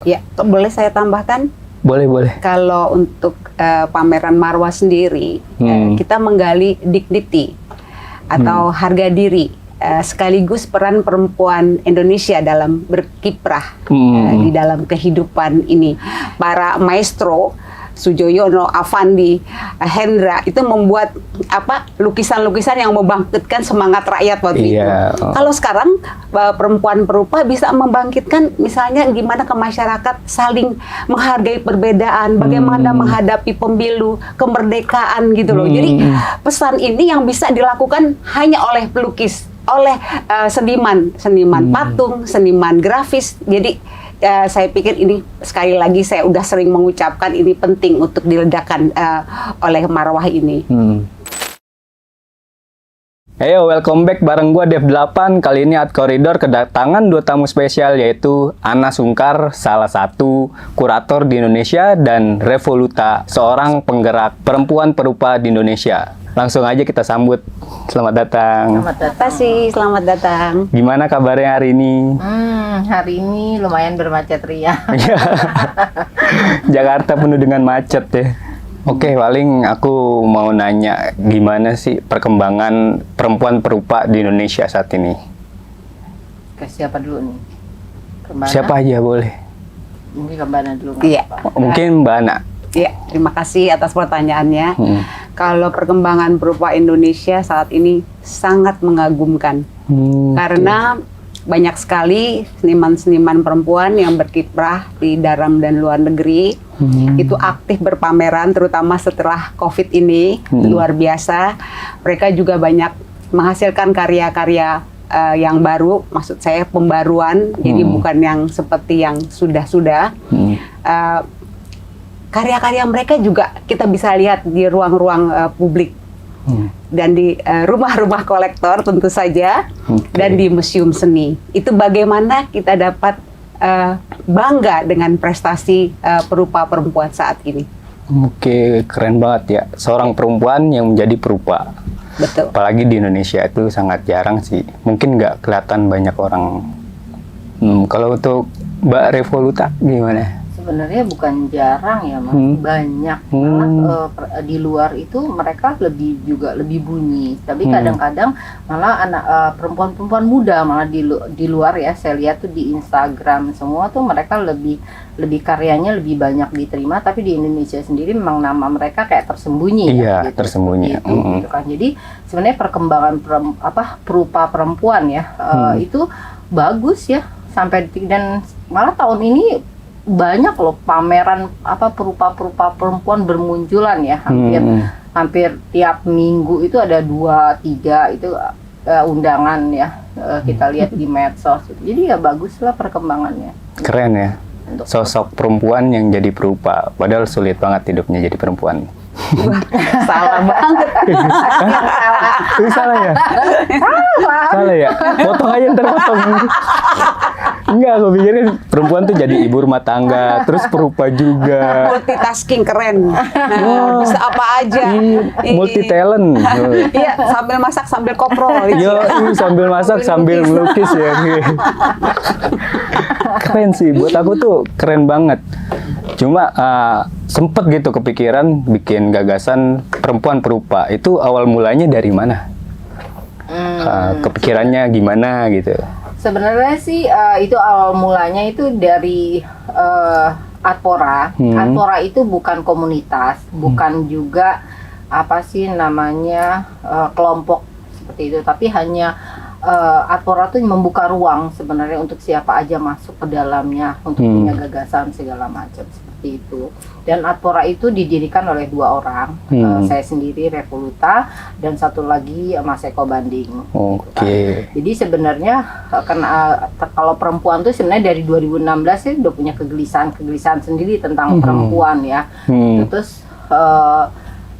Ya, boleh saya tambahkan? Boleh. Kalau untuk pameran Marwah sendiri, kita menggali dignity atau harga diri, sekaligus peran perempuan Indonesia dalam berkiprah di dalam kehidupan ini. Para maestro Sujoyono, Avandi, Hendra itu membuat lukisan-lukisan yang membangkitkan semangat rakyat waktu itu. Kalau sekarang perempuan perupa bisa membangkitkan misalnya gimana ke masyarakat saling menghargai perbedaan, bagaimana menghadapi pemilu, kemerdekaan gitu loh. Jadi pesan ini yang bisa dilakukan hanya oleh pelukis, oleh seniman patung, seniman grafis. Jadi saya pikir ini sekali lagi saya udah sering mengucapkan ini penting untuk diledakan oleh Marwah ini. Ayo, welcome back bareng gua Dev 8. Kali ini Art Corridor kedatangan 2 tamu spesial, yaitu Anna Sungkar, salah satu kurator di Indonesia, dan Revoluta, seorang penggerak perempuan perupa di Indonesia. Langsung aja kita sambut. Selamat datang. Terima kasih, selamat datang. Gimana kabarnya hari ini? Hari ini lumayan bermacet ria. Jakarta penuh dengan macet ya. Oke, paling aku mau nanya gimana sih perkembangan perempuan perupa di Indonesia saat ini? Ke siapa dulu nih? Kembana? Siapa aja boleh. Mungkin Kembana dulu. Iya. Mungkin Mbak Ana. Iya, terima kasih atas pertanyaannya. Kalau perkembangan perupa Indonesia saat ini sangat mengagumkan. Karena banyak sekali seniman-seniman perempuan yang berkiprah di dalam dan luar negeri. Itu aktif berpameran, terutama setelah COVID ini, luar biasa. Mereka juga banyak menghasilkan karya-karya yang baru, maksud saya pembaruan, jadi bukan yang seperti yang sudah-sudah. Karya-karya mereka juga kita bisa lihat di ruang-ruang publik. Dan di rumah-rumah kolektor tentu saja, dan di museum seni. Itu bagaimana kita dapat bangga dengan prestasi perupa perempuan saat ini. Oke, keren banget ya. Seorang perempuan yang menjadi perupa. Betul. Apalagi di Indonesia itu sangat jarang sih. Mungkin nggak kelihatan banyak orang. Kalau untuk Mbak Revoluta gimana? Sebenarnya bukan jarang ya, Mas. Banyak. Malah di luar itu mereka lebih bunyi. Tapi kadang-kadang malah anak perempuan-perempuan muda malah di luar ya, saya lihat tuh di Instagram semua tuh mereka lebih karyanya lebih banyak diterima. Tapi di Indonesia sendiri memang nama mereka kayak tersembunyi. Iya, gitu, tersembunyi. Gitu kan. Jadi sebenarnya perkembangan perupa perempuan ya itu bagus ya, sampai dan malah tahun ini banyak loh pameran perupa-perupa perempuan bermunculan ya, hampir tiap minggu itu ada 2-3 itu undangan ya, kita lihat di medsos. Jadi ya baguslah perkembangannya. Keren ya, sosok perempuan yang jadi perupa, padahal sulit banget hidupnya jadi perempuan. Salah banget. Salah ya? Salah ya? Potong aja, ntar potong. Enggak, aku pikirin perempuan tuh jadi ibu rumah tangga, terus perupa juga. Multitasking keren. Bisa apa aja. Multi talent. Iya, sambil masak sambil koprol. Yo, sambil masak sambil melukis ya. Keren sih, buat aku tuh keren banget. Cuma sempet gitu kepikiran bikin gagasan perempuan perupa. Itu awal mulanya dari mana? Kepikirannya gimana gitu? Sebenarnya sih itu awal mulanya itu dari Artpora. Artpora itu bukan komunitas, bukan juga kelompok seperti itu, tapi hanya Artpora tuh membuka ruang sebenarnya untuk siapa aja masuk ke dalamnya untuk punya gagasan segala macam seperti itu. Dan Artpora itu didirikan oleh 2 orang, saya sendiri Revoluta dan satu lagi Mas Eko Banding. Oke. Jadi sebenarnya kalau perempuan tuh sebenarnya dari 2016 sih udah punya kegelisahan sendiri tentang perempuan ya. Terus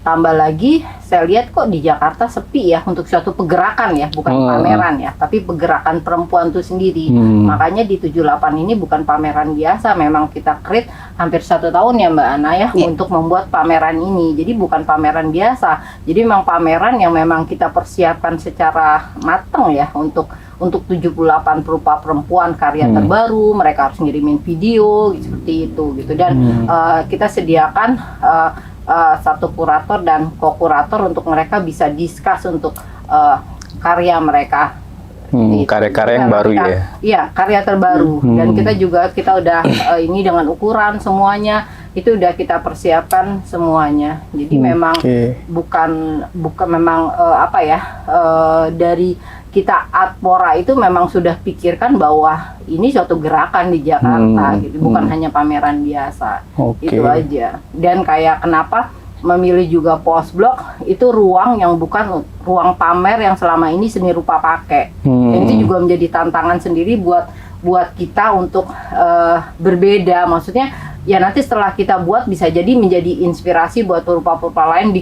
tambah lagi saya lihat kok di Jakarta sepi ya untuk suatu pergerakan ya, bukan pameran ya, tapi pergerakan perempuan itu sendiri. Makanya di 78 ini bukan pameran biasa, memang kita create hampir 1 tahun ya Mbak Ana ya, Iya. untuk membuat pameran ini. Jadi bukan pameran biasa, jadi memang pameran yang memang kita persiapkan secara matang ya untuk 78 perupa perempuan karya terbaru. Mereka harus ngirimin video seperti itu gitu, dan kita sediakan satu kurator dan co-kurator untuk mereka bisa discuss untuk karya mereka. Gitu. Karya-karya yang baru Kita- ya. Iya, karya terbaru. Dan kita udah ini dengan ukuran semuanya itu udah kita persiapkan semuanya. Jadi memang bukan memang apa ya, dari kita Artpora itu memang sudah pikirkan bahwa ini suatu gerakan di Jakarta gitu, bukan hanya pameran biasa. Itu aja. Dan kayak kenapa memilih juga Post Blok itu ruang yang bukan ruang pamer yang selama ini seni rupa pakai. Dan itu juga menjadi tantangan sendiri buat kita untuk berbeda. Maksudnya ya nanti setelah kita buat bisa jadi menjadi inspirasi buat perupa-perupa lain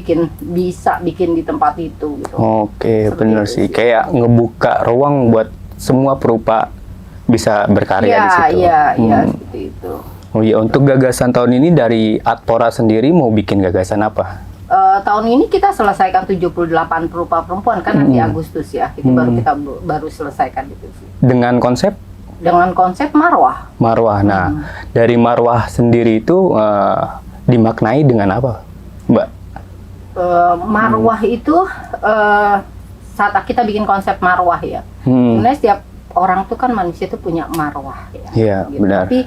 bisa bikin di tempat itu gitu. Oke, Seperti bener itu sih. Kayak ngebuka ruang buat semua perupa bisa berkarya di situ. Iya, seperti itu. Oh iya, untuk gagasan tahun ini dari Artpora sendiri mau bikin gagasan apa? Tahun ini kita selesaikan 78 perupa perempuan kan nanti Agustus ya. Itu baru selesaikan itu sih. Dengan konsep Dengan konsep marwah. marwah. Nah, dari marwah sendiri itu dimaknai dengan apa, Mbak? Marwah itu saat kita bikin konsep marwah ya. Sebenarnya setiap orang tuh kan manusia tuh punya marwah ya. Iya, benar. Tapi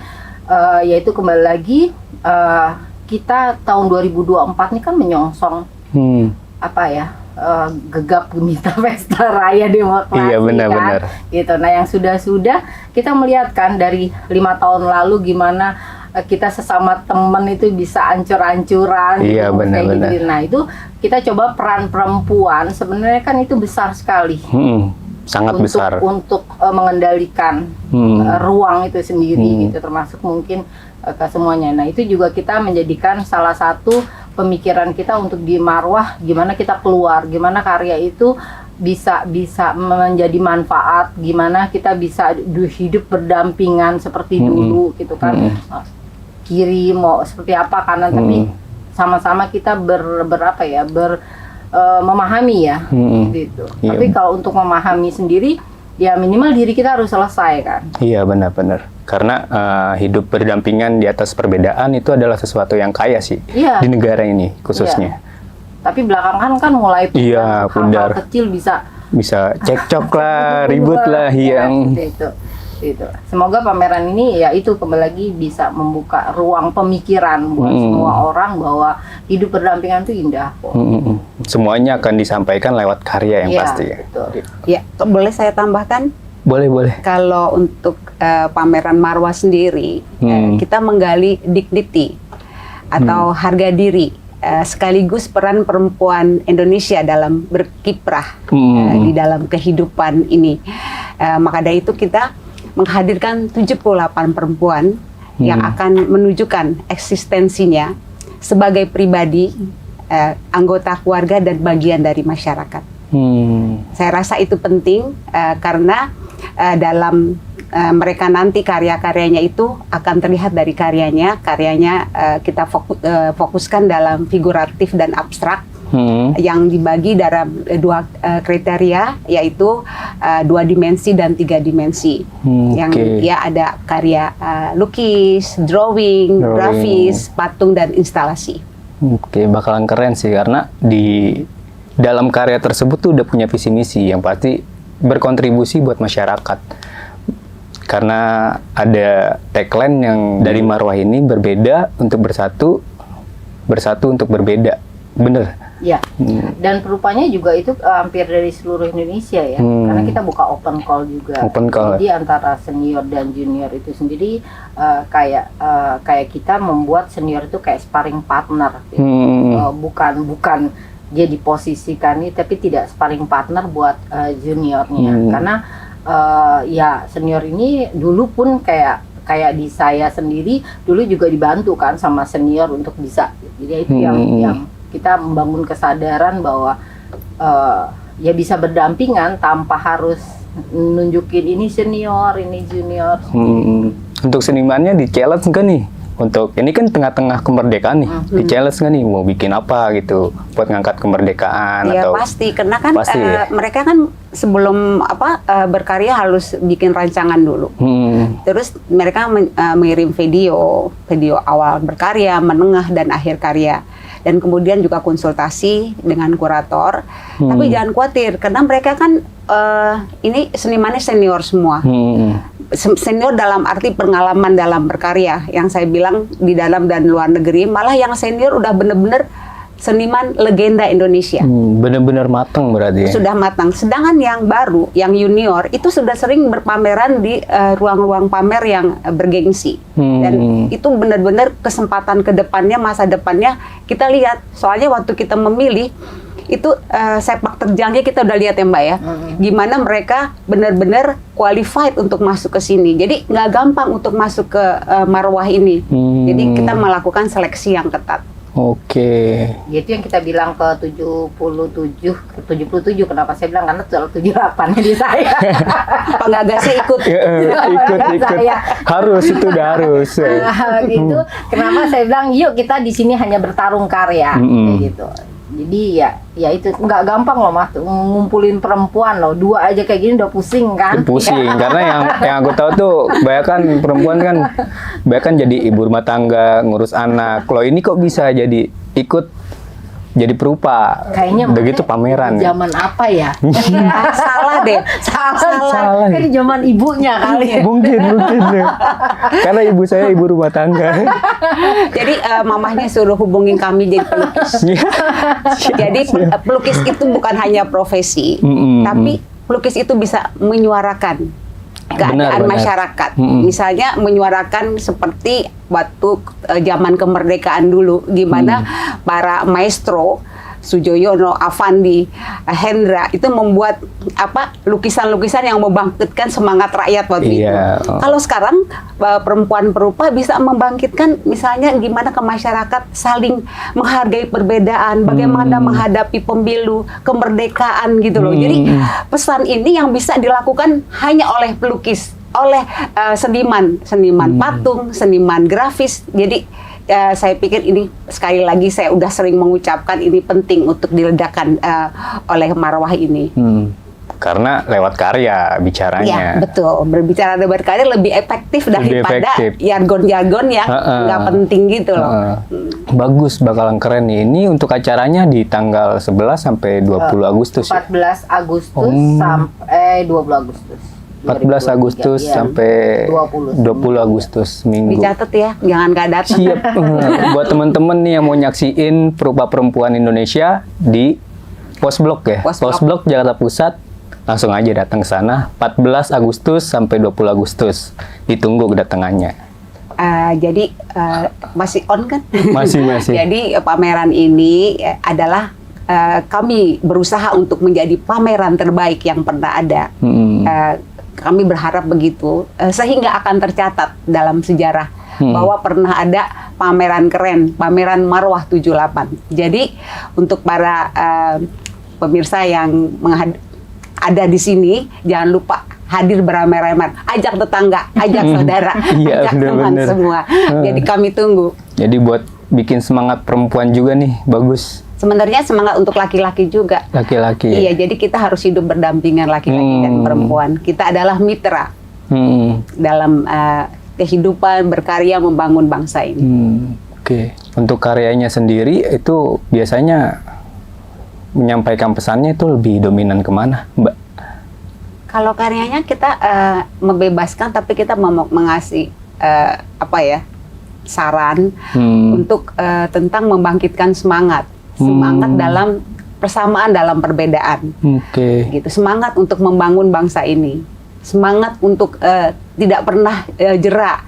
yaitu kembali lagi kita tahun 2024 ini kan menyongsong apa ya, gegap gempita pesta raya demokrasi. Iya, benar-benar. Kan? Gitu. Nah, yang sudah kita melihat kan dari 5 tahun lalu gimana kita sesama temen itu bisa ancur-ancuran. Iya, gitu, benar-benar. gitu. Nah, itu kita coba peran perempuan sebenarnya kan itu besar sekali. Sangat besar. Untuk mengendalikan ruang itu sendiri gitu, termasuk mungkin ke semuanya. Nah, itu juga kita menjadikan salah satu pemikiran kita untuk di marwah, gimana kita keluar, gimana karya itu bisa menjadi manfaat, gimana kita bisa hidup berdampingan seperti dulu gitu kan. Kiri mau seperti apa kanan, tapi sama-sama kita memahami ya gitu. Iya. Tapi kalau untuk memahami sendiri ya minimal diri kita harus selesai kan. Iya, benar-benar. Karena hidup berdampingan di atas perbedaan itu adalah sesuatu yang kaya sih Iya. di negara ini khususnya. Tapi belakangan kan mulai Iya, hal-hal pudar. kecil bisa Cekcok lah, ribut lah, ya, yang itu. Semoga pameran ini ya itu kembali lagi bisa membuka ruang pemikiran buat semua orang bahwa hidup berdampingan itu indah kok. semuanya akan disampaikan lewat karya yang Iya, pasti ya. betul. Ya, boleh saya tambahkan? Boleh. Kalau untuk pameran marwah sendiri, kita menggali dignity atau harga diri, sekaligus peran perempuan Indonesia dalam berkiprah di dalam kehidupan ini. Maka dari itu kita menghadirkan 78 perempuan yang akan menunjukkan eksistensinya sebagai pribadi, anggota keluarga dan bagian dari masyarakat. Saya rasa itu penting karena dalam mereka nanti karya-karyanya itu akan terlihat dari karyanya kita fokuskan dalam figuratif dan abstrak yang dibagi dalam 2 kriteria, yaitu 2 dimensi dan 3 dimensi. Yang ya ada karya lukis, drawing, grafis, patung dan instalasi. Oke, bakalan keren sih karena di dalam karya tersebut tuh udah punya visi misi yang pasti berkontribusi buat masyarakat. Karena ada tagline yang dari marwah ini, berbeda untuk bersatu, bersatu untuk berbeda. Bener? Ya, dan rupanya juga itu hampir dari seluruh Indonesia ya, karena kita buka open call juga. Open call. Jadi antara senior dan junior itu sendiri kayak kita membuat senior itu kayak sparring partner, gitu. Bukan dia diposisikan nih, tapi tidak sparring partner buat juniornya, karena ya senior ini dulu pun kayak di saya sendiri dulu juga dibantu kan sama senior untuk bisa, jadi itu yang kita membangun kesadaran bahwa ya bisa berdampingan tanpa harus nunjukin ini senior, ini junior. Untuk senimannya di challenge nggak nih? untuk ini kan tengah-tengah kemerdekaan nih, di challenge nggak nih mau bikin apa gitu buat ngangkat kemerdekaan Ya atau pasti, karena kan Pasti, ya? mereka kan sebelum berkarya harus bikin rancangan dulu. Terus mereka mengirim video awal berkarya, menengah dan akhir karya. Dan kemudian juga konsultasi dengan kurator. Tapi jangan khawatir, karena mereka kan ini senimannya senior semua. Senior dalam arti pengalaman dalam berkarya. Yang saya bilang di dalam dan luar negeri, malah yang senior udah bener-bener seniman legenda Indonesia. Bener-bener matang berarti ya? Sudah matang. Sedangkan yang baru, yang junior, itu sudah sering berpameran di ruang-ruang pamer yang bergengsi. Dan itu benar-benar kesempatan ke depannya, masa depannya kita lihat. Soalnya waktu kita memilih, itu sepak terjangnya kita udah lihat ya Mbak ya. Gimana mereka benar-benar qualified untuk masuk ke sini. Jadi nggak gampang untuk masuk ke marwah ini. Jadi kita melakukan seleksi yang ketat. Oke. Gitu yang kita bilang ke 77. Kenapa saya bilang? Karena 78 di saya. Penggagasnya ikut. ikut. Saya. Harus, itu udah harus. Gitu. Kenapa saya bilang yuk kita di sini hanya bertarung karya, kayak gitu. Jadi ya itu nggak gampang loh Mas, ngumpulin perempuan loh, 2 aja kayak gini udah pusing kan? Pusing, karena yang aku tahu tuh kebanyakan perempuan kan jadi ibu rumah tangga, ngurus anak. Kalau ini kok bisa jadi ikut jadi perupa? Kayaknya udah gitu pameran. Zaman apa ya? Salah deh. Salah. Kan di zaman ibunya kali. Mungkin ya. Karena ibu saya ibu rumah tangga. Jadi mamahnya suruh hubungin kami jadi pelukis. Jadi pelukis itu bukan hanya profesi, tapi pelukis itu bisa menyuarakan keadaan Benar. masyarakat. Misalnya menyuarakan seperti waktu zaman kemerdekaan dulu, di mana para maestro Sujoyono, Avandi, Hendra itu membuat lukisan-lukisan yang membangkitkan semangat rakyat waktu itu. Kalau sekarang perempuan perupa bisa membangkitkan misalnya gimana ke masyarakat saling menghargai perbedaan, bagaimana menghadapi pemilu, kemerdekaan gitu loh. Jadi pesan ini yang bisa dilakukan hanya oleh pelukis, oleh seniman patung, seniman grafis. Jadi saya pikir ini sekali lagi saya udah sering mengucapkan ini penting untuk diledakkan oleh marwah ini. Karena lewat karya bicaranya. Ya betul, berbicara lewat karya lebih efektif daripada jargon-jargon yang nggak penting gitu loh. Bagus, bakalan keren nih. Ini untuk acaranya di tanggal 11 sampai 20 Agustus. 14 Agustus sampai 20 Agustus. 14 Agustus sampai 20 Agustus Minggu. Dicatat ya, jangan nggak datang. Siap. Buat teman-teman nih yang mau nyaksiin Perupa Perempuan Indonesia di Posblok ya. Posblok Jakarta Pusat. Langsung aja datang ke sana 14 Agustus sampai 20 Agustus. Ditunggu kedatangannya. Jadi masih on kan? Masih. Jadi pameran ini adalah kami berusaha untuk menjadi pameran terbaik yang pernah ada. Kami berharap begitu, sehingga akan tercatat dalam sejarah bahwa pernah ada pameran keren, pameran Marwah 78. Jadi untuk para pemirsa yang ada di sini, jangan lupa hadir beramai-ramai, ajak tetangga, ajak saudara, ajak teman semua. Jadi kami tunggu. Jadi buat bikin semangat perempuan juga nih, bagus. Sebenarnya semangat untuk laki-laki juga. Laki-laki. Iya, jadi kita harus hidup berdampingan laki-laki dan perempuan. Kita adalah mitra dalam kehidupan berkarya membangun bangsa ini. Oke. Untuk karyanya sendiri itu biasanya menyampaikan pesannya itu lebih dominan kemana, Mbak? Kalau karyanya kita membebaskan, tapi kita mengasih saran untuk tentang membangkitkan semangat dalam persamaan dalam perbedaan. Gitu, semangat untuk membangun bangsa ini, semangat untuk tidak pernah jera,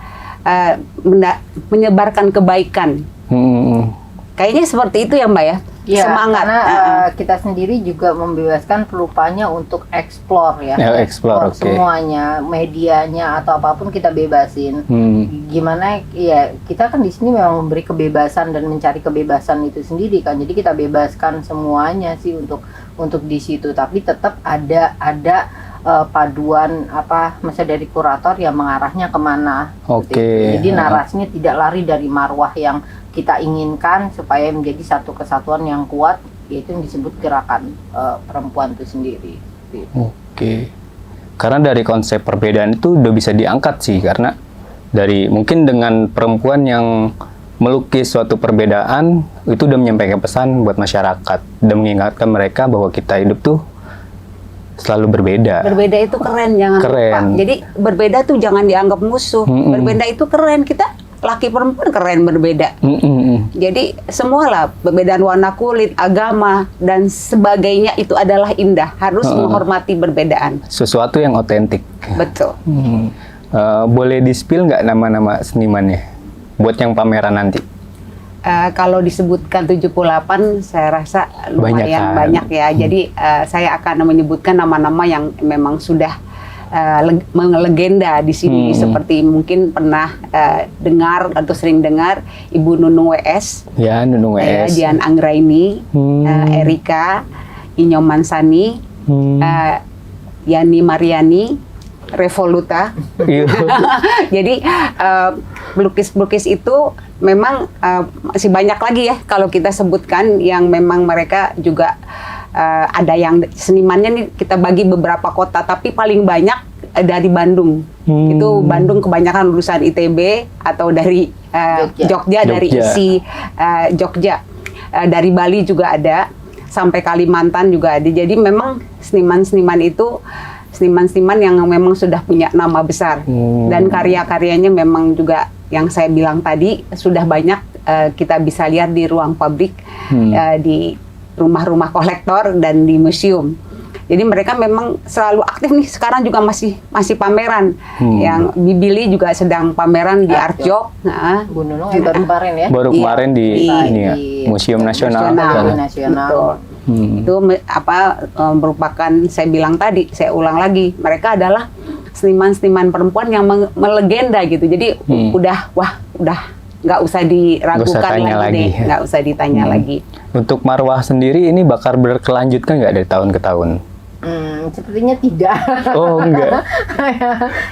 menyebarkan kebaikan. Kayaknya seperti itu ya Mbak ya. Ya, semangat. Karena kita sendiri juga membebaskan pelupanya untuk eksplor ya. Eksplor, semuanya, medianya atau apapun kita bebasin. Gimana ya, kita kan di sini memang memberi kebebasan dan mencari kebebasan itu sendiri kan. Jadi kita bebaskan semuanya sih untuk di situ, tapi tetap ada paduan misalnya dari kurator yang mengarahnya kemana. Oke. Jadi narasinya tidak lari dari marwah yang kita inginkan supaya menjadi satu kesatuan yang kuat, yaitu yang disebut gerakan perempuan itu sendiri. Gitu. Oke. Karena dari konsep perbedaan itu udah bisa diangkat sih, karena dari mungkin dengan perempuan yang melukis suatu perbedaan itu udah menyampaikan pesan buat masyarakat dan mengingatkan mereka bahwa kita hidup tuh selalu berbeda. Berbeda itu keren, jangan Keren. lupa. Jadi berbeda tuh jangan dianggap musuh. Berbeda itu keren. Kita laki perempuan keren berbeda. Jadi semualah perbedaan warna kulit, agama dan sebagainya itu adalah indah. Harus menghormati perbedaan. Sesuatu yang otentik. Betul. Boleh di-spill nggak nama-nama senimannya buat yang pameran nanti? Kalau disebutkan 78, saya rasa lumayan banyak ya. Jadi saya akan menyebutkan nama-nama yang memang sudah melegenda di sini, seperti mungkin pernah dengar atau sering dengar Ibu Nunung WS, Ya, Nunung WS. Dian Anggraini, Erika, Inyo Mansani, Yani Mariani, Revoluta. Jadi pelukis-pelukis itu memang masih banyak lagi ya kalau kita sebutkan yang memang mereka juga ada yang senimannya nih kita bagi beberapa kota, tapi paling banyak dari Bandung. Itu Bandung kebanyakan lulusan ITB atau dari Jogja, dari ISI Jogja. Dari Bali juga ada, sampai Kalimantan juga ada. Jadi memang seniman-seniman itu seniman-seniman yang memang sudah punya nama besar, dan karya-karyanya memang juga yang saya bilang tadi sudah banyak kita bisa lihat di ruang pabrik, di rumah-rumah kolektor dan di museum. Jadi mereka memang selalu aktif nih. Sekarang juga masih pameran. Yang Bibili juga sedang pameran di Artjok. Bu Nunung baru kemarin ya. Baru kemarin di ini ya, Museum Nasional. Betul. Itu merupakan, saya bilang tadi, saya ulang lagi, mereka adalah seniman-seniman perempuan yang melegenda gitu. Jadi udah nggak usah diragukan lagi. Nggak usah ditanya lagi. Untuk marwah sendiri ini bakal berkelanjutan nggak dari tahun ke tahun? Sepertinya tidak. Oh, enggak.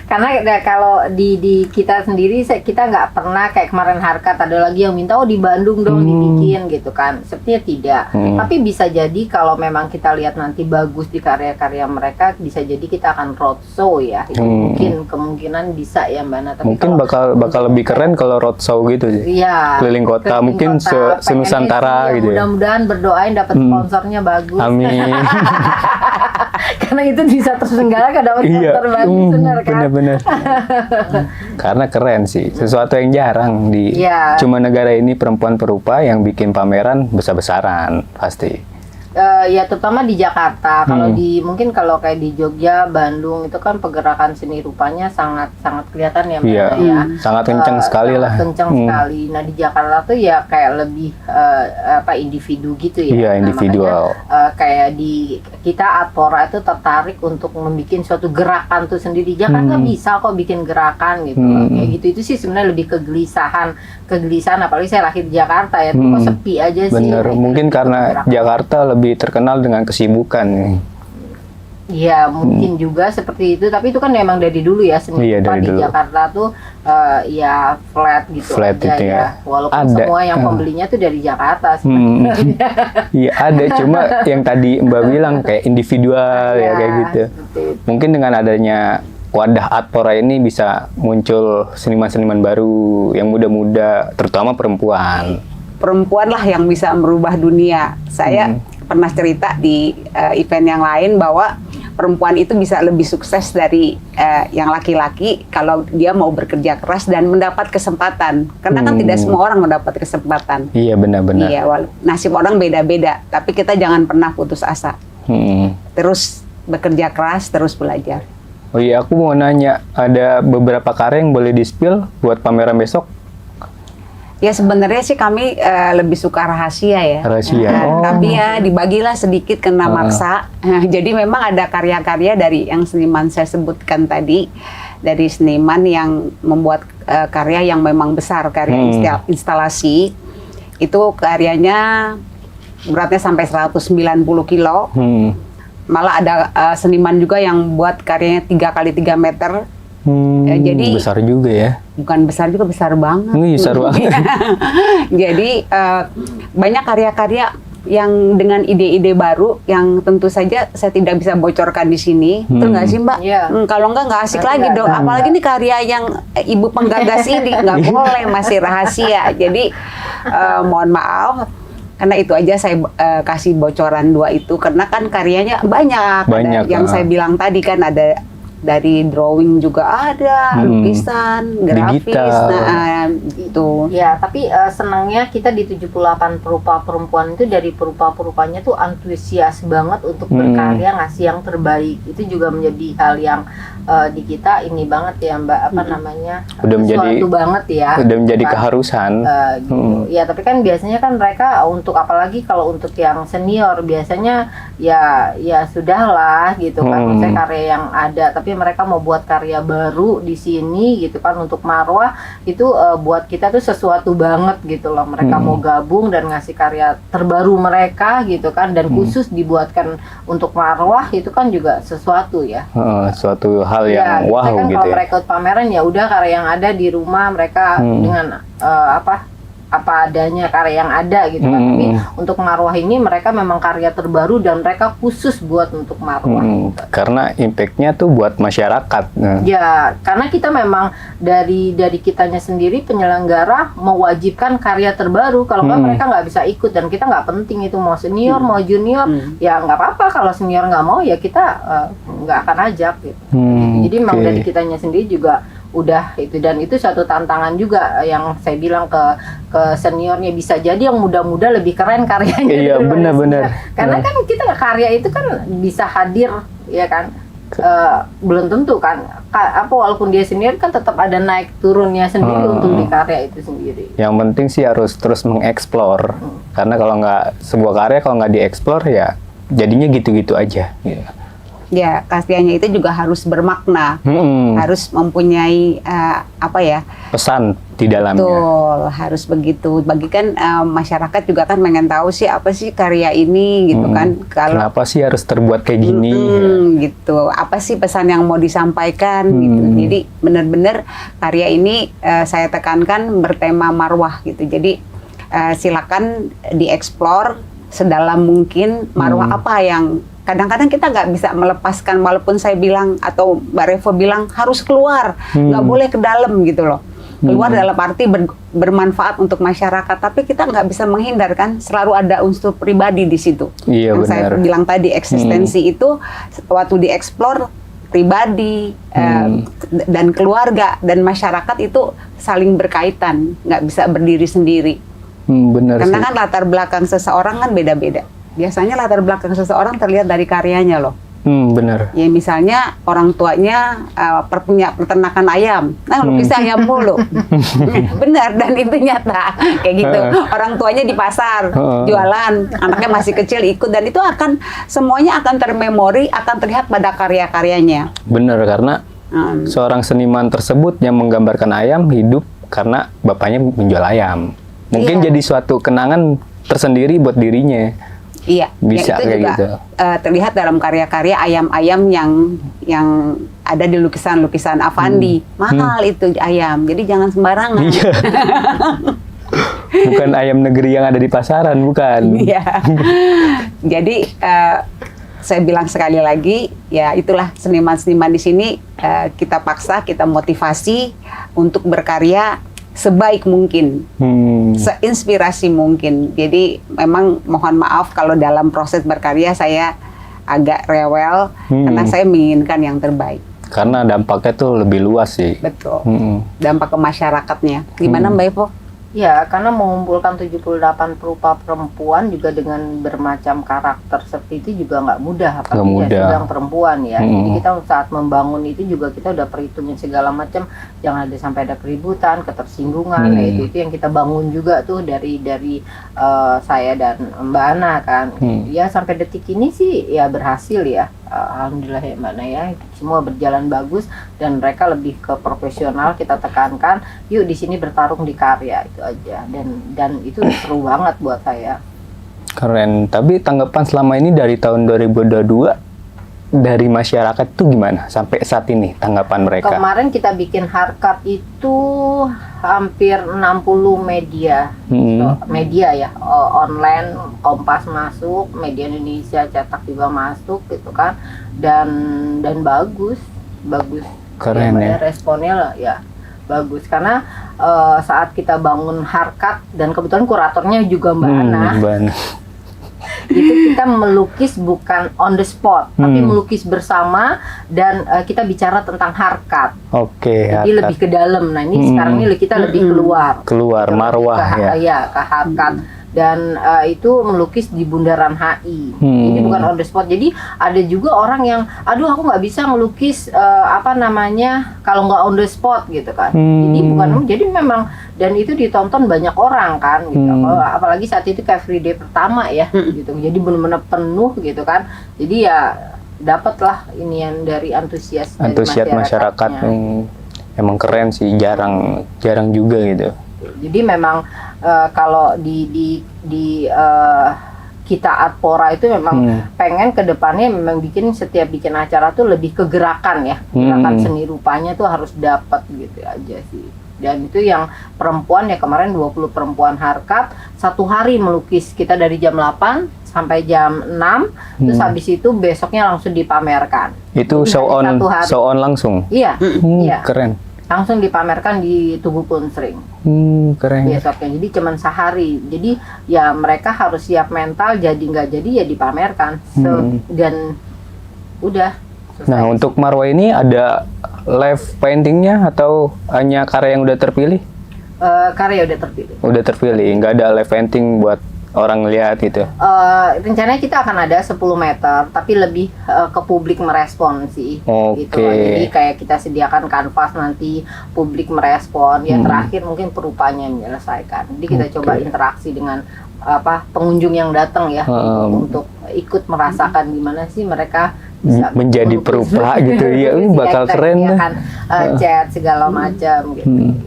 Karena kalau di kita sendiri, kita nggak pernah kayak kemarin Harkat ada lagi yang minta di Bandung dong dibikin gitu kan. Sepertinya tidak. Tapi bisa jadi kalau memang kita lihat nanti bagus di karya-karya mereka, bisa jadi kita akan roadshow ya. Itu mungkin kemungkinan bisa ya Mbak Nata. Mungkin bakal lebih keren kalau roadshow gitu sih. Iya. Keliling kota, mungkin se-Nusantara gitu ya. Mudah-mudahan berdoain dapat sponsornya bagus. Amin. Karena itu bisa terselenggarakan dapat sponsor bagus, benar kan? Benar-benar. Karena keren sih, sesuatu yang jarang di cuma negara ini perempuan perupa yang bikin pameran besar-besaran pasti. Ya terutama di Jakarta. Kalau mungkin kalau kayak di Jogja, Bandung itu kan pergerakan seni rupanya sangat kelihatan ya, ya. Sangat kencang sekali lah. Kencang sekali. Nah di Jakarta tuh ya kayak lebih individu gitu ya. Iya, individual. Kayak di kita Atpora itu tertarik untuk membuat suatu gerakan tuh sendiri. Jakarta bisa kok bikin gerakan gitu. Kayak gitu itu sih sebenarnya lebih kegelisahan. Apalagi saya lahir di Jakarta ya. Kok sepi aja sih. Bener. Mungkin karena Jakarta lebih terkenal dengan kesibukan. Iya, mungkin juga seperti itu. Tapi itu kan memang dari dulu ya, seni rupa di Jakarta tuh ya flat gitu. Flat aja itu ya. Walaupun ada. Semua yang pembelinya tuh dari Jakarta sebenarnya. Iya ada, cuma yang tadi Mbak bilang kayak individual ya kayak gitu. Mungkin dengan adanya wadah Atpora ini bisa muncul seniman-seniman baru yang muda-muda, terutama perempuan. Perempuan lah yang bisa merubah dunia. Saya pernah cerita di event yang lain bahwa perempuan itu bisa lebih sukses dari yang laki-laki kalau dia mau bekerja keras dan mendapat kesempatan. Karena kan tidak semua orang mendapat kesempatan. Iya benar-benar. Iya, nasib orang beda-beda. Tapi kita jangan pernah putus asa. Terus bekerja keras, terus belajar. Oh iya, aku mau nanya, ada beberapa karya yang boleh di-spill buat pameran besok? Ya sebenarnya sih kami lebih suka rahasia ya. Rahasia. Tapi ya dibagilah sedikit kena maksa. Jadi memang ada karya-karya dari yang seniman saya sebutkan tadi, dari seniman yang membuat karya yang memang besar, karya instalasi. Itu karyanya beratnya sampai 190 kilo. malah ada seniman juga yang buat karyanya 3 kali 3 meter. Jadi besar juga ya. Bukan besar juga, besar banget. Besar banget. Jadi banyak karya-karya yang dengan ide-ide baru yang tentu saja saya tidak bisa bocorkan di sini. Betul nggak sih Mbak? Iya. Kalau nggak asik Nanti lagi nggak dong. ada. Apalagi ini karya yang ibu penggagas ini nggak boleh, masih rahasia. Jadi mohon maaf. Karena itu aja saya kasih bocoran 2 itu, karena kan karyanya banyak. Banyak, Ada yang saya bilang tadi kan, ada dari drawing juga ada, lukisan, grafis, digital. Itu. Ya, tapi senangnya kita di 78 perupa perempuan itu dari perupa-perupanya tuh antusias banget untuk berkarya, ngasih yang terbaik. Itu juga menjadi hal yang di kita ini banget ya Mbak, apa namanya? Udah menjadi sesuatu banget ya. Udah menjadi Bukan, keharusan. gitu. Ya, tapi kan biasanya kan mereka untuk, apalagi kalau untuk yang senior biasanya ya sudahlah gitu kan, maksudnya karya yang ada, tapi mereka mau buat karya baru di sini gitu kan untuk Marwah itu buat kita tuh sesuatu banget gitu loh. Mereka mau gabung dan ngasih karya terbaru mereka gitu kan, dan khusus dibuatkan untuk Marwah, itu kan juga sesuatu ya. Suatu hal Ya, yang wow kan gitu kalau ya. mereka ikut pameran ya udah karya yang ada di rumah mereka dengan apa adanya karya yang ada gitu kan. Tapi untuk Marwah ini mereka memang karya terbaru dan mereka khusus buat untuk Marwah. Gitu. Karena impact-nya tuh buat masyarakat. Ya, karena kita memang dari kitanya sendiri penyelenggara mewajibkan karya terbaru. Kalau nggak mereka nggak bisa ikut, dan kita nggak penting itu mau senior mau junior, ya nggak apa-apa. Kalau senior nggak mau ya kita nggak akan ajak gitu. Jadi memang dari kitanya sendiri juga udah itu, dan itu satu tantangan juga yang saya bilang ke seniornya, bisa jadi yang muda-muda lebih keren karyanya. Iya, benar-benar. Karena kan kita karya itu kan bisa hadir ya kan. Belum tentu kan apa, walaupun dia senior kan tetap ada naik turunnya sendiri untuk di karya itu sendiri. Yang penting sih harus terus mengeksplor. Karena kalau nggak, sebuah karya kalau nggak dieksplor ya jadinya gitu-gitu aja. Ya, karyanya itu juga harus bermakna, harus mempunyai Pesan di dalamnya. betul, harus begitu. Bagi kan masyarakat juga kan pengen tahu sih apa sih karya ini gitu kan. Kalau Kenapa sih harus terbuat kayak gini? gitu, apa sih pesan yang mau disampaikan gitu. Jadi benar-benar karya ini saya tekankan bertema marwah gitu. Jadi silakan dieksplor sedalam mungkin marwah apa yang kadang-kadang kita nggak bisa melepaskan, walaupun saya bilang atau Mbak Revo bilang harus keluar, nggak boleh ke dalam gitu loh. Keluar dalam arti bermanfaat untuk masyarakat, tapi kita nggak bisa menghindar kan, selalu ada unsur pribadi di situ. Iya, Yang saya benar. bilang tadi, eksistensi itu waktu dieksplor pribadi dan keluarga dan masyarakat itu saling berkaitan, nggak bisa berdiri sendiri. Benar Karena sih. kan latar belakang seseorang kan beda-beda. Biasanya latar belakang seseorang terlihat dari karyanya loh. Benar. Ya misalnya orang tuanya punya peternakan ayam, nah lukisnya ayam mulu. Benar, dan itu nyata kayak gitu. Orang tuanya di pasar jualan, anaknya masih kecil ikut, dan itu akan semuanya akan termemori, akan terlihat pada karya-karyanya. Benar, karena seorang seniman tersebut yang menggambarkan ayam hidup karena bapaknya menjual ayam. Mungkin Iya. jadi suatu kenangan tersendiri buat dirinya. Iya, Bisa ya itu kayak juga gitu. Terlihat dalam karya-karya ayam-ayam yang ada di lukisan-lukisan Avandi. Mahal itu ayam, jadi jangan sembarangan. Iya. Bukan ayam negeri yang ada di pasaran, bukan. Iya. Jadi saya bilang sekali lagi, ya itulah seniman-seniman di sini kita paksa, kita motivasi untuk berkarya sebaik mungkin, seinspirasi mungkin. Jadi memang mohon maaf kalau dalam proses berkarya saya agak rewel karena saya menginginkan yang terbaik. Karena dampaknya tuh lebih luas sih. Betul. Dampak ke masyarakatnya. Gimana Mbak Evo? Ya, karena mengumpulkan 78 perupa perempuan juga dengan bermacam karakter seperti itu juga nggak mudah, apalagi mudah. ya sedang perempuan ya. Jadi kita saat membangun itu juga kita udah perhitungin segala macam, jangan ada sampai ada keributan, ketersinggungan. Nah, itu yang kita bangun juga tuh dari saya dan Mbak Ana kan. Ya sampai detik ini sih ya berhasil ya. Alhamdulillah ya Mbak Naya, semua berjalan bagus dan mereka lebih ke profesional. Kita tekankan, yuk di sini bertarung di karya, itu aja. Dan itu seru banget buat saya. Keren. Tapi tanggapan selama ini dari tahun 2022 dari masyarakat tuh gimana sampai saat ini tanggapan mereka? Kemarin kita bikin harkat itu hampir 60 media, media ya, online, Kompas masuk, Media Indonesia cetak juga masuk gitu kan, dan bagus. Keren ya. Responnya ya bagus karena saat kita bangun harkat dan kebetulan kuratornya juga Mbak Ana. Itu kita melukis bukan on the spot, tapi melukis bersama dan kita bicara tentang harkat. Oke. Jadi lebih ke dalam. Nah ini sekarang ini kita lebih keluar. Keluar marwah ya. Ya ke harkat. Dan itu melukis di Bundaran HI. Jadi bukan on the spot. Jadi ada juga orang yang, aduh aku nggak bisa ngelukis kalau nggak on the spot gitu kan. Jadi bukan, jadi memang, dan itu ditonton banyak orang kan gitu. Apalagi saat itu kayak Free Day pertama ya gitu. Jadi benar-benar penuh gitu kan. Jadi ya dapatlah ini yang dari antusias masyarakat. Emang keren sih, jarang juga gitu. Jadi memang kalau di kita Adpora itu memang pengen ke depannya memang setiap bikin acara tuh lebih ke gerakan ya. Gerakan seni rupanya tuh harus dapat gitu aja sih. Dan itu yang perempuan ya, kemarin 20 perempuan harkat, satu hari melukis, kita dari jam 8 sampai jam 6, terus habis itu besoknya langsung dipamerkan. Itu show on langsung? Iya, iya. Keren. Langsung dipamerkan di Tugu Punsring. Keren. Besoknya, jadi cuman sehari. Jadi ya mereka harus siap mental, jadi nggak jadi ya dipamerkan. Dan udah selesai. Nah untuk marwah ini ada live paintingnya atau hanya karya yang udah terpilih? Karya udah terpilih. Udah terpilih, nggak ada live painting buat orang lihat gitu? Rencananya kita akan ada 10 meter, tapi lebih ke publik merespon sih. Gitu. Jadi kayak kita sediakan kanvas, nanti publik merespon. Ya terakhir mungkin perupanya menyelesaikan. Jadi kita coba interaksi dengan pengunjung yang datang ya, untuk ikut merasakan gimana sih mereka bisa menjadi perupa gitu ya. Bakal keren kan, cat segala macam gitu.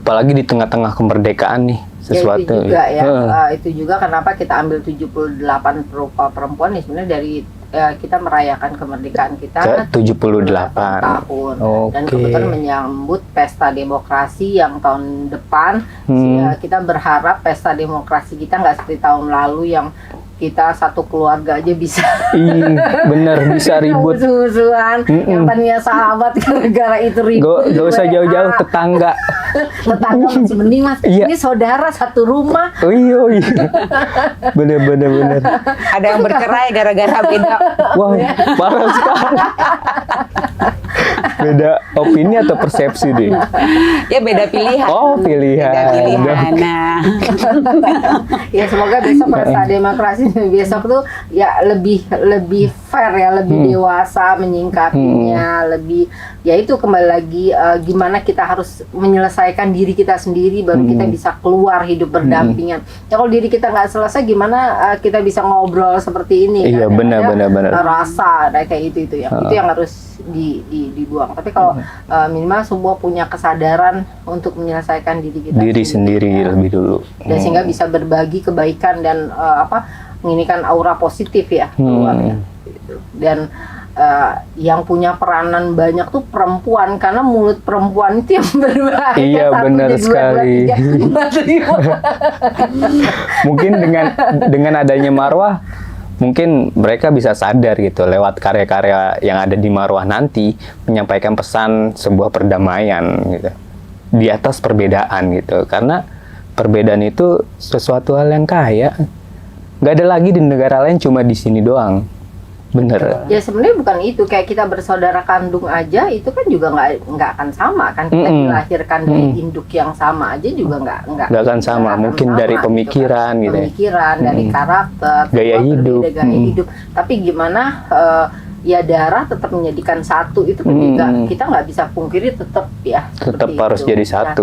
Apalagi di tengah-tengah kemerdekaan nih. Sesuatu. Ya, itu juga itu juga kenapa kita ambil 78 perupa perempuan ya, sebenarnya dari kita merayakan kemerdekaan kita 78 tahun. Dan kebetulan menyambut pesta demokrasi yang tahun depan. Kita berharap pesta demokrasi kita nggak seperti tahun lalu yang kita satu keluarga aja bisa bener bisa ribut musuh-musuhan yang tadinya sahabat gara-gara itu ribut. Gak usah jauh-jauh, tetangga masih mending mas. Ini saudara satu rumah. Iya. Bener. Ada yang bercerai gara-gara beda. Wah, parah sekali. Beda opini atau persepsi deh? Ya beda pilihan. Oh, pilihan. Beda pilihan. Nah. Ya semoga besok pesta demokrasi besok tuh ya lebih fair ya, lebih dewasa menyingkapinya, lebih ya itu kembali lagi gimana kita harus menyelesaikan diri kita sendiri baru kita bisa keluar hidup berdampingan. Ya kalau diri kita nggak selesai gimana kita bisa ngobrol seperti ini? Iya kan? benar. Rasa kayak itu ya. Itu yang harus dibuang. Tapi kalau minimal semua punya kesadaran untuk menyelesaikan diri kita sendiri lebih dulu. Dan sehingga bisa berbagi kebaikan dan menginginkan aura positif ya keluar ya. Gitu. Dan yang punya peranan banyak tuh perempuan, karena mulut perempuan itu yang berbahaya. Iya benar sekali. Mungkin dengan adanya marwah, mungkin mereka bisa sadar gitu lewat karya-karya yang ada di marwah nanti menyampaikan pesan sebuah perdamaian gitu di atas perbedaan gitu, karena perbedaan itu sesuatu hal yang kaya, nggak ada lagi di negara lain, cuma di sini doang. Bener. Ya sebenarnya bukan itu, kayak kita bersaudara kandung aja itu kan juga nggak akan sama kan, kita dilahirkan dari induk yang sama aja juga nggak akan sama, mungkin sama, dari pemikiran gitu kan. Pemikiran, dari karakter, gaya hidup. Tapi gimana ya darah tetap menjadikan satu itu kan juga kita nggak bisa pungkiri, tetap harus itu, jadi satu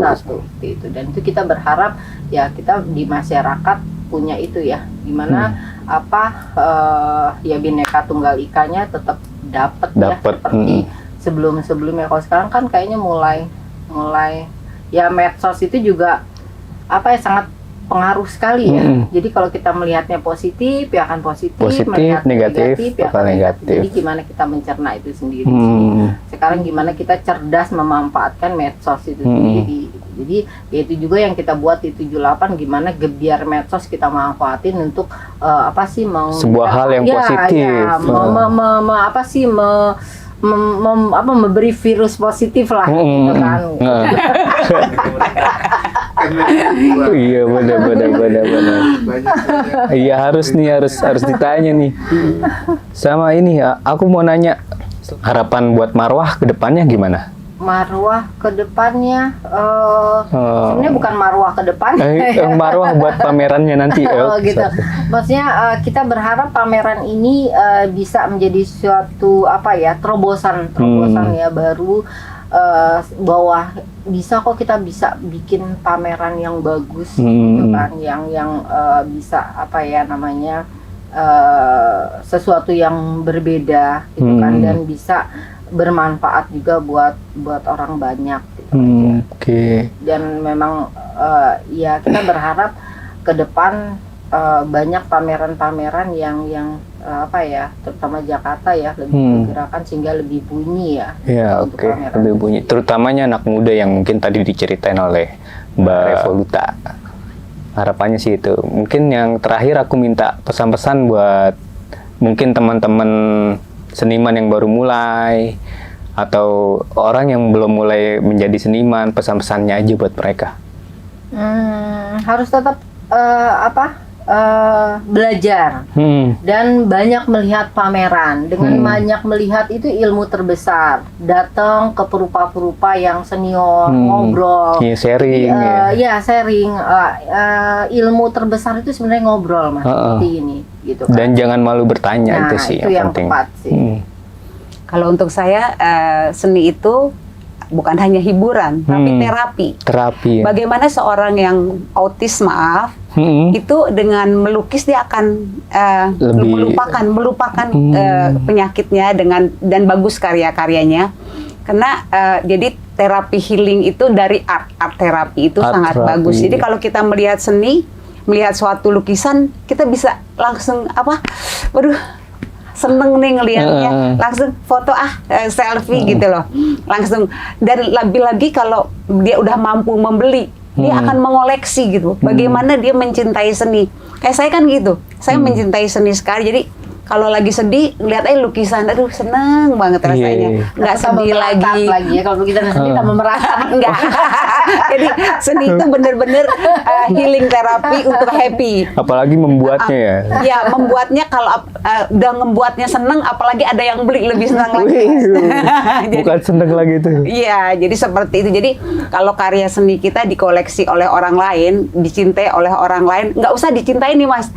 itu. Dan itu kita berharap ya kita di masyarakat punya itu ya, gimana ya Bhinneka Tunggal Ikanya tetap dapat ya, seperti sebelumnya. Kalau sekarang kan kayaknya mulai ya medsos itu juga sangat pengaruh sekali ya. Jadi kalau kita melihatnya positif, ya akan positif, melihat negatif, ya akan negatif. Jadi gimana kita mencerna itu sendiri. Sekarang gimana kita cerdas memanfaatkan medsos itu sendiri. Jadi ya itu juga yang kita buat di 78, gimana biar medsos kita manfaatin untuk sebuah hal yang positif. Memberi virus positif lah gitu kan. Iya benar. Iya harus ditanya nih. Sama ini ya, aku mau nanya harapan buat Marwah ke depannya gimana? Marwah ke depannya sebenarnya bukan Marwah ke depannya. Marwah buat pamerannya nanti. Gitu. Maksudnya kita berharap pameran ini bisa menjadi suatu terobosan ya baru, bahwa bisa kok kita bisa bikin pameran yang bagus gitu kan, yang bisa sesuatu yang berbeda gitu kan, dan bisa bermanfaat juga buat orang banyak gitu aja. Dan memang ya kita berharap ke depan banyak pameran-pameran yang terutama Jakarta ya lebih bergerakan sehingga lebih bunyi ya. Ya lebih bunyi. Terutamanya anak muda yang mungkin tadi diceritain oleh Mbak Revoluta. Harapannya sih itu. Mungkin yang terakhir aku minta pesan-pesan buat mungkin teman-teman seniman yang baru mulai atau orang yang belum mulai menjadi seniman, pesan-pesannya aja buat mereka. Harus tetap belajar dan banyak melihat pameran. Dengan banyak melihat itu ilmu terbesar. Datang ke perupa-perupa yang senior, ngobrol, sharing. Sharing. Ilmu terbesar itu sebenarnya ngobrol, Mas, seperti ini, gitu kan. Dan jangan malu bertanya, itu sih yang penting. Tepat sih. Kalau untuk saya seni itu bukan hanya hiburan, tapi terapi. Ya. Bagaimana seorang yang autis, itu dengan melukis dia akan melupakan penyakitnya dan bagus karya-karyanya. Karena jadi terapi healing itu dari art terapi itu sangat bagus. Jadi kalau kita melihat seni, melihat suatu lukisan, kita bisa langsung seneng nih ngelihatnya, langsung foto selfie gitu loh, langsung. Dan lebih-lagi kalau dia udah mampu membeli, dia akan mengoleksi gitu. Bagaimana dia mencintai seni? Kayak saya kan gitu, saya mencintai seni sekali. Jadi kalau lagi sedih, ngeliat lukisan, aduh seneng banget rasanya. Nggak sedih lagi ya. Kalau lukisan sedih tambah meratap. Enggak. Jadi seni itu bener-bener healing terapi untuk happy. Apalagi membuatnya ya. Ya, membuatnya kalau udah membuatnya seneng, apalagi ada yang beli lebih senang lagi. Bukan seneng lagi tuh. Iya, jadi seperti itu. Jadi kalau karya seni kita dikoleksi oleh orang lain, dicintai oleh orang lain, nggak usah dicintai nih, Mas.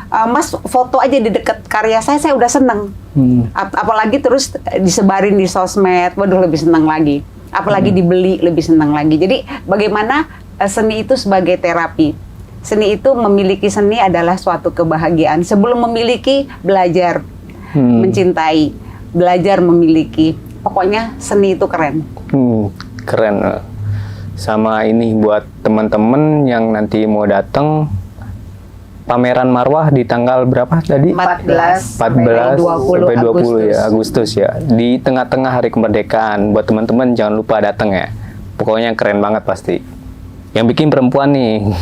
Mas foto aja di dekat karya saya udah seneng. Apalagi terus disebarin di sosmed, waduh lebih seneng lagi. Apalagi dibeli, lebih seneng lagi. Jadi bagaimana seni itu sebagai terapi. Seni itu, memiliki seni adalah suatu kebahagiaan. Sebelum memiliki, belajar mencintai, belajar memiliki. Pokoknya seni itu keren. Keren. Sama ini buat teman-teman yang nanti mau datang, pameran Marwah di tanggal berapa tadi? 14 sampai 20 ya, Agustus ya. Di tengah-tengah hari kemerdekaan. Buat teman-teman jangan lupa datang ya. Pokoknya keren banget pasti. Yang bikin perempuan nih.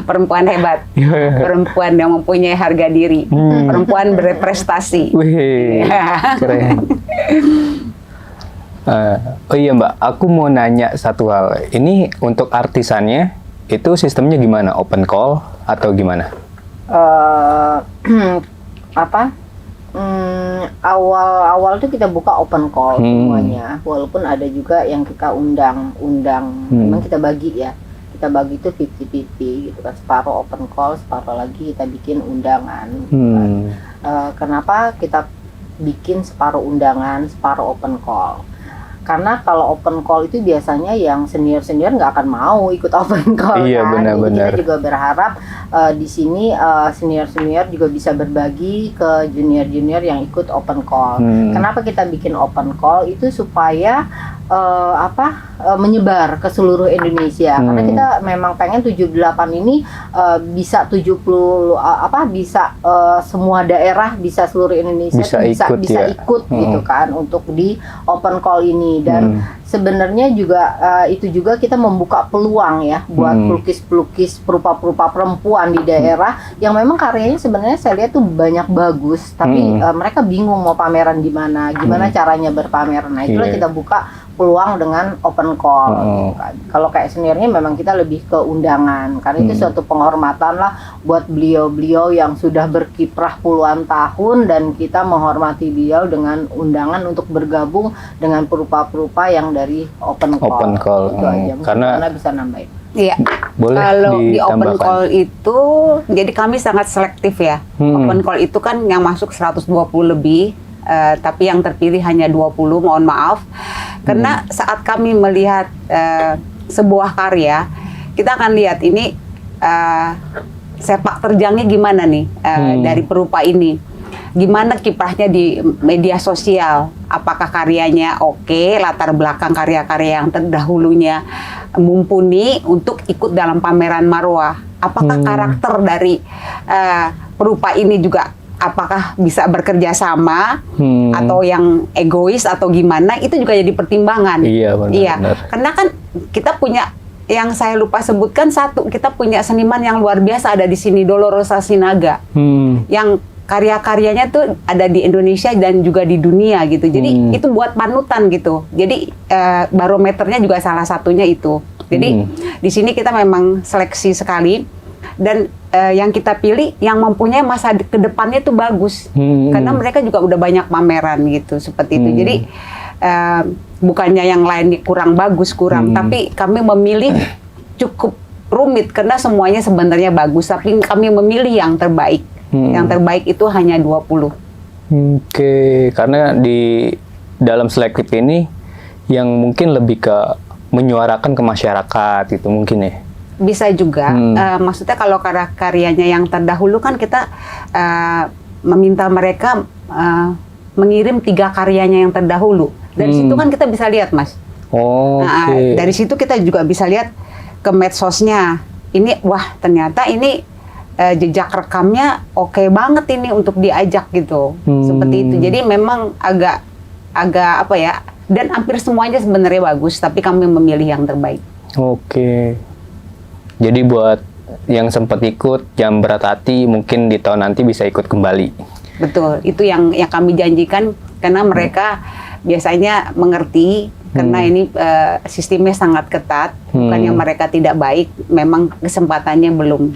Perempuan hebat. Perempuan yang mempunyai harga diri. Perempuan berprestasi. Wih, keren. Oh iya Mbak, aku mau nanya satu hal. Ini untuk artisannya, itu sistemnya gimana? Open call atau gimana? Awal itu kita buka open call semuanya, walaupun ada juga yang kita undang. Memang kita bagi ya, kita bagi itu 50-50 gitu kan, separuh open call, separuh lagi kita bikin undangan gitu kan. Kenapa kita bikin separuh undangan, separuh open call? Karena kalau open call itu biasanya yang senior-senior nggak akan mau ikut open call. Iya, kan. benar-benar. Kita juga berharap di sini senior-senior juga bisa berbagi ke junior-junior yang ikut open call. Kenapa kita bikin open call? Itu supaya menyebar ke seluruh Indonesia. Karena kita memang pengen 78 ini bisa 70 bisa semua daerah, bisa seluruh Indonesia Bisa tuh bisa ikut ya. ikut gitu kan untuk di open call ini. Dan sebenarnya juga itu juga kita membuka peluang ya buat pelukis-pelukis perupa-perupa perempuan di daerah yang memang karyanya sebenarnya saya lihat tuh banyak bagus, tapi mereka bingung mau pameran di mana, gimana caranya berpameran. Nah, itulah kita buka peluang dengan open call. Gitu kan. Kalau kayak seniornya memang kita lebih ke undangan, karena itu suatu penghormatan lah buat beliau-beliau yang sudah berkiprah puluhan tahun, dan kita menghormati beliau dengan undangan untuk bergabung dengan perupa-perupa yang dari open call. Open call. Itu aja. Mungkin Karena bisa nambahin. Iya. Boleh Kalau di open ditambahkan. call itu, jadi kami sangat selektif ya. Open call itu kan yang masuk 120 lebih, tapi yang terpilih hanya 20, mohon maaf. Karena saat kami melihat sebuah karya, kita akan lihat ini sepak terjangnya gimana nih dari perupa ini. Gimana kiprahnya di media sosial, apakah karyanya oke, latar belakang karya-karya yang terdahulunya mumpuni untuk ikut dalam pameran Marwah. Apakah karakter dari perupa ini juga apakah bisa bekerja sama atau yang egois atau gimana, itu juga jadi pertimbangan. Iya, benar. Iya, Benar. karena kan kita punya, yang saya lupa sebutkan satu, kita punya seniman yang luar biasa ada di sini, Dolorosa Sinaga, yang karya-karyanya tuh ada di Indonesia dan juga di dunia gitu. Jadi itu buat panutan gitu. Jadi barometernya juga salah satunya itu. Jadi di sini kita memang seleksi sekali, dan yang kita pilih yang mempunyai masa ke depannya tuh bagus. Karena mereka juga udah banyak pameran gitu seperti itu. Jadi bukannya yang lain kurang bagus, tapi kami memilih cukup rumit karena semuanya sebenarnya bagus, tapi kami memilih yang terbaik. Yang terbaik itu hanya 20. Oke, karena di dalam selektif ini yang mungkin lebih ke menyuarakan ke masyarakat itu mungkin ya. Bisa juga, maksudnya kalau karyanya yang terdahulu kan kita meminta mereka mengirim 3 karyanya yang terdahulu. Dari situ kan kita bisa lihat, Mas. Oke. Dari situ kita juga bisa lihat ke medsosnya. Ini, wah ternyata ini jejak rekamnya oke banget ini untuk diajak gitu. Seperti itu. Jadi memang agak apa ya, dan hampir semuanya sebenarnya bagus, tapi kami memilih yang terbaik. Oke. Jadi buat yang sempat ikut, jangan berat hati, mungkin di tahun nanti bisa ikut kembali. Betul, itu yang kami janjikan, karena mereka biasanya mengerti, karena ini sistemnya sangat ketat, bukannya mereka tidak baik, memang kesempatannya belum.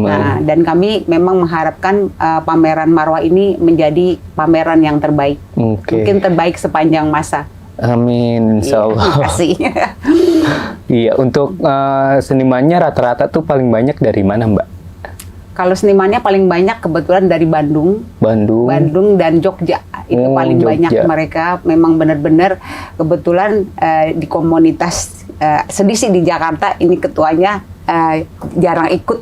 Nah, dan kami memang mengharapkan pameran Marwah ini menjadi pameran yang terbaik, mungkin terbaik sepanjang masa. Amin, insya Allah. Terima kasih. Iya, untuk senimannya rata-rata tuh paling banyak dari mana, Mbak? Kalau senimannya paling banyak kebetulan dari Bandung dan Jogja. Itu paling Jogja. banyak mereka. Memang benar-benar kebetulan di komunitas sedisi di Jakarta ini ketuanya jarang ikut.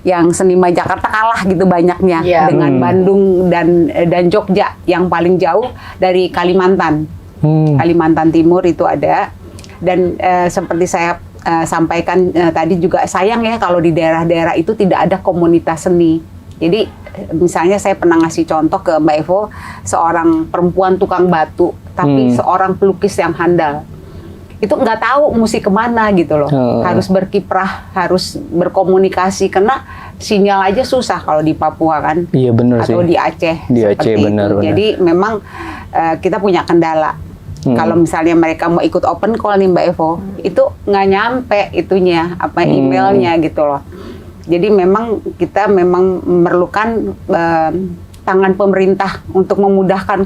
Yang seniman Jakarta kalah gitu banyaknya dengan Bandung dan Jogja. Yang paling jauh dari Kalimantan. Kalimantan Timur itu ada. Dan seperti saya sampaikan tadi juga, sayang ya kalau di daerah-daerah itu tidak ada komunitas seni. Jadi misalnya saya pernah ngasih contoh ke Mbak Evo, seorang perempuan tukang batu, tapi seorang pelukis yang handal. Itu nggak tahu mesti kemana gitu loh. Harus berkiprah, harus berkomunikasi, karena sinyal aja susah kalau di Papua kan. Iya benar sih. Atau di Aceh. Di Aceh benar. Jadi memang kita punya kendala. Kalau misalnya mereka mau ikut open call nih Mbak Evo, itu nggak nyampe itunya, emailnya gitu loh. Jadi memang kita memang memerlukan tangan pemerintah untuk memudahkan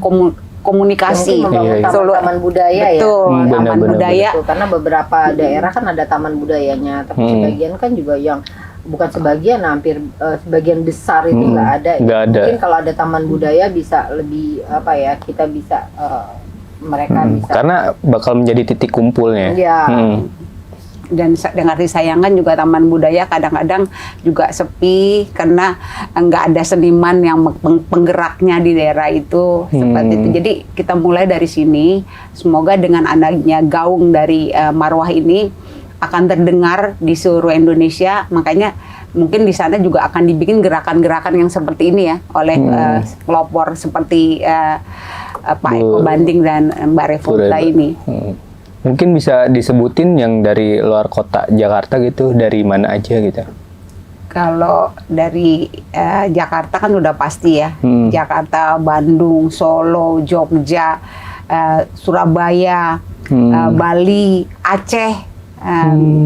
komunikasi. Membangun taman budaya. Betul, taman budaya. Betul, karena beberapa daerah kan ada taman budayanya, tapi sebagian kan juga yang bukan sebagian, hampir sebagian besar itu nggak ada. Mungkin kalau ada taman budaya bisa lebih apa ya, kita bisa mereka bisa. Karena bakal menjadi titik kumpulnya. Iya. dan dengan disayangkan juga taman budaya kadang-kadang juga sepi karena nggak ada seniman yang penggeraknya di daerah itu seperti itu. Jadi kita mulai dari sini, semoga dengan adanya gaung dari Marwah ini akan terdengar di seluruh Indonesia. Makanya mungkin di sana juga akan dibikin gerakan-gerakan yang seperti ini ya oleh pelopor seperti Pak Eko Banding dan Mbak Revoluta ini. Mungkin bisa disebutin yang dari luar kota Jakarta gitu, dari mana aja gitu? Kalau dari Jakarta kan udah pasti ya, Jakarta, Bandung, Solo, Jogja, Surabaya, Bali, Aceh,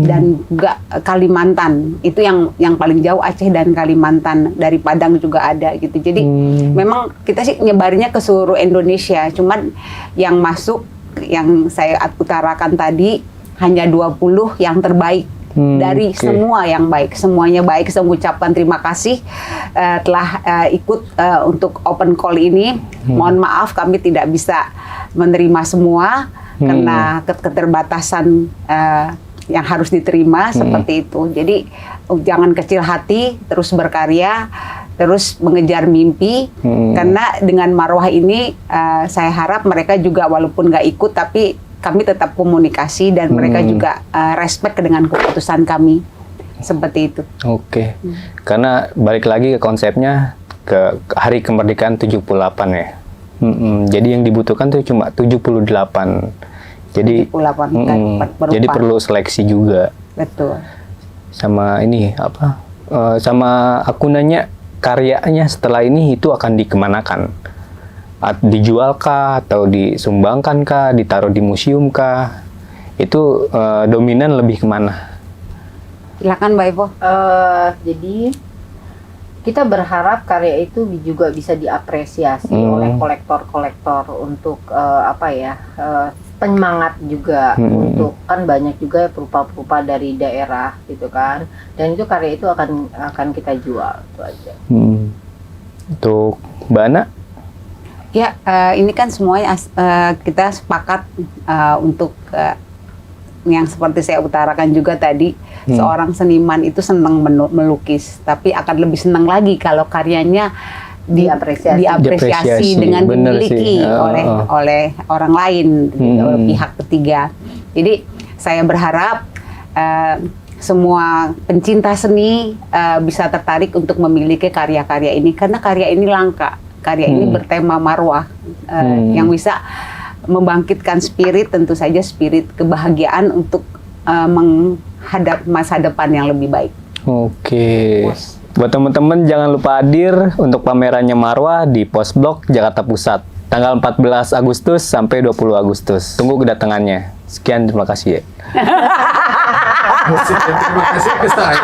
dan juga Kalimantan. Itu yang paling jauh, Aceh dan Kalimantan. Dari Padang juga ada gitu. Jadi memang kita sih nyebarnya ke seluruh Indonesia. Cuman yang masuk, yang saya utarakan tadi, hanya 20 yang terbaik. Dari semua yang baik, semuanya baik. Saya mengucapkan terima kasih telah ikut untuk open call ini. Mohon maaf kami tidak bisa menerima semua karena keterbatasan yang harus diterima seperti itu. Jadi jangan kecil hati, terus berkarya, terus mengejar mimpi. Karena dengan Marwah ini saya harap mereka juga walaupun nggak ikut, tapi kami tetap komunikasi dan mereka juga respect dengan keputusan kami. Seperti itu. Oke. Karena balik lagi ke konsepnya, ke Hari Kemerdekaan 78 ya. Jadi yang dibutuhkan tuh cuma 78. Jadi 78 jadi perlu seleksi juga. Betul. Sama ini apa? Sama aku nanya, karyanya setelah ini itu akan dikemanakan? Dijual kah atau disumbangkan kah, ditaruh di museum kah? Itu dominan lebih kemana? Silakan Mbak Ivo. Jadi kita berharap karya itu juga bisa diapresiasi oleh kolektor-kolektor untuk penyemangat juga, untuk kan banyak juga perupa-perupa dari daerah gitu kan, dan itu karya itu akan kita jual, itu aja. Untuk Mbak Ana? Ya, ini kan semuanya kita sepakat untuk yang seperti saya utarakan juga tadi, seorang seniman itu senang melukis, tapi akan lebih senang lagi kalau karyanya diapresiasi dengan dimiliki oleh orang lain, oleh pihak ketiga. Jadi saya berharap semua pencinta seni bisa tertarik untuk memiliki karya-karya ini, karena karya ini langka. Karya ini bertema Marwah, yang bisa membangkitkan spirit, tentu saja spirit kebahagiaan untuk menghadap masa depan yang lebih baik. Oke. Buat teman-teman jangan lupa hadir untuk pamerannya Marwah di Pos Blok Jakarta Pusat tanggal 14 Agustus sampai 20 Agustus. Tunggu kedatangannya. Sekian, terima kasih ya. Terima kasih ke saya.